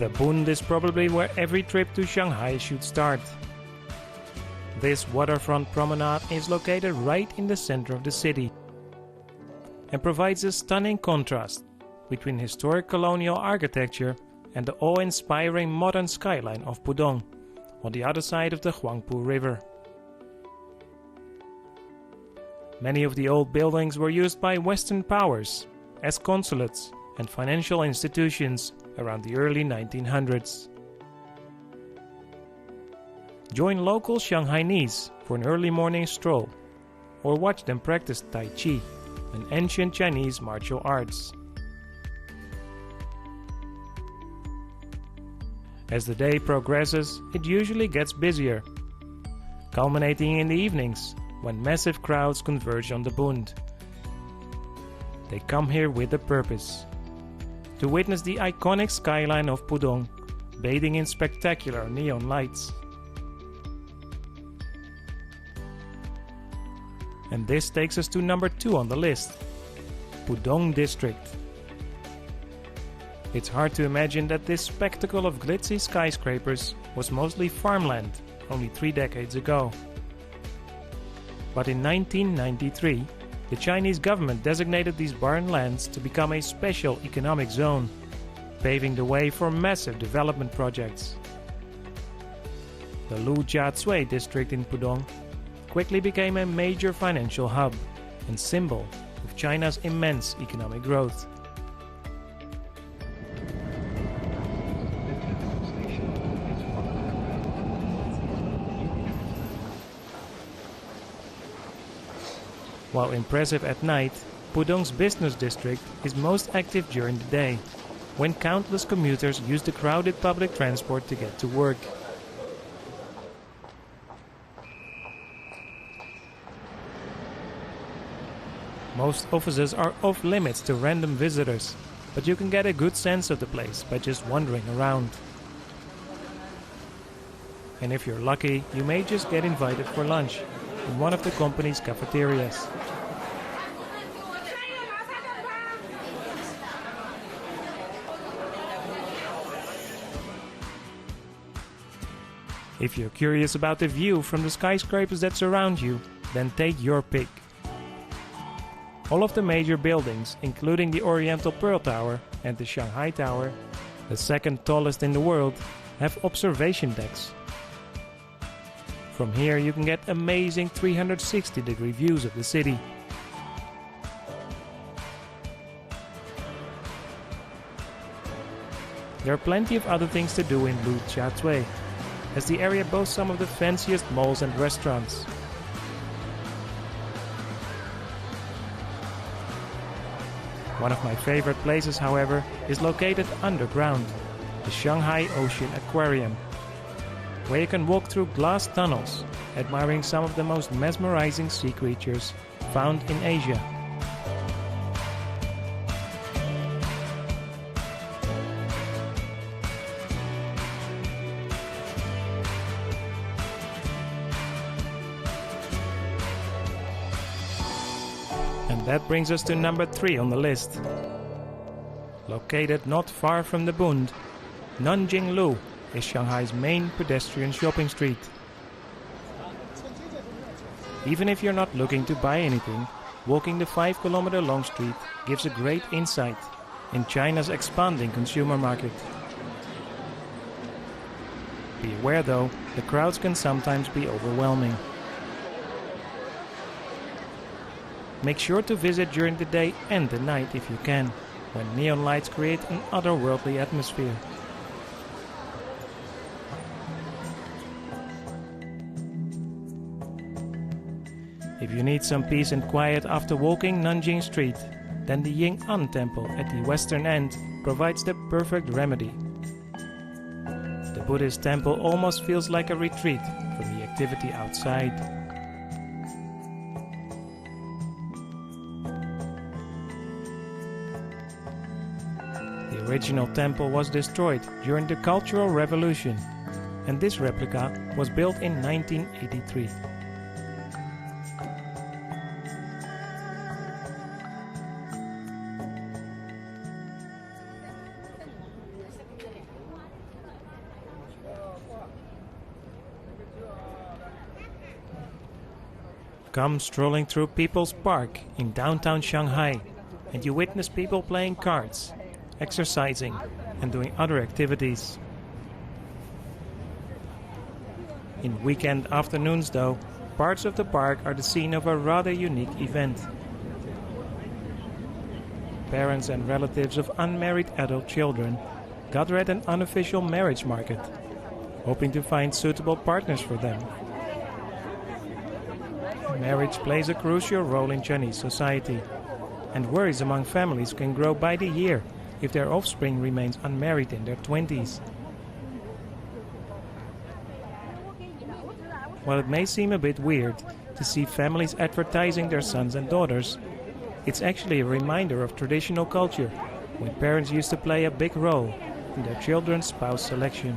The Bund is probably where every trip to Shanghai should start. This waterfront promenade is located right in the center of the city and provides a stunning contrast between historic colonial architecture and the awe-inspiring modern skyline of Pudong on the other side of the Huangpu River. Many of the old buildings were used by Western powers as consulates and financial institutions around the early 1900s. Join local Shanghainese for an early morning stroll, or watch them practice Tai Chi, an ancient Chinese martial arts. As the day progresses, it usually gets busier, culminating in the evenings when massive crowds converge on the Bund. They come here with a purpose: to witness the iconic skyline of Pudong, bathing in spectacular neon lights. And this takes us to number 2 on the list, Pudong District. It's hard to imagine that this spectacle of glitzy skyscrapers was mostly farmland only 3 decades ago. But in 1993, the Chinese government designated these barren lands to become a special economic zone, paving the way for massive development projects. The Lujiazui district in Pudong quickly became a major financial hub and symbol of China's immense economic growth. While impressive at night, Pudong's business district is most active during the day, when countless commuters use the crowded public transport to get to work. Most offices are off limits to random visitors, but you can get a good sense of the place by just wandering around. And if you're lucky, you may just get invited for lunch in one of the company's cafeterias. If you're curious about the view from the skyscrapers that surround you, then take your pick. All of the major buildings, including the Oriental Pearl Tower and the Shanghai Tower, the second tallest in the world, have observation decks. From here you can get amazing 360-degree views of the city. There are plenty of other things to do in Lujiazui, as the area boasts some of the fanciest malls and restaurants. One of my favorite places, however, is located underground, the Shanghai Ocean Aquarium, where you can walk through glass tunnels, admiring some of the most mesmerizing sea creatures found in Asia. And that brings us to number 3 on the list. Located not far from the Bund, Nanjinglu is Shanghai's main pedestrian shopping street. Even if you're not looking to buy anything, walking the 5-kilometer long street gives a great insight in China's expanding consumer market. Be aware though, the crowds can sometimes be overwhelming. Make sure to visit during the day and the night if you can, when neon lights create an otherworldly atmosphere. If you need some peace and quiet after walking Nanjing Street, then the Ying'an Temple at the western end provides the perfect remedy. The Buddhist temple almost feels like a retreat from the activity outside. The original temple was destroyed during the Cultural Revolution, and this replica was built in 1983. Come strolling through People's Park in downtown Shanghai, and you witness people playing cards, exercising, and doing other activities. In weekend afternoons, though, parts of the park are the scene of a rather unique event. Parents and relatives of unmarried adult children gather at an unofficial marriage market, hoping to find suitable partners for them. Marriage plays a crucial role in Chinese society, and worries among families can grow by the year if their offspring remains unmarried in their 20s. While it may seem a bit weird to see families advertising their sons and daughters, it's actually a reminder of traditional culture, when parents used to play a big role in their children's spouse selection.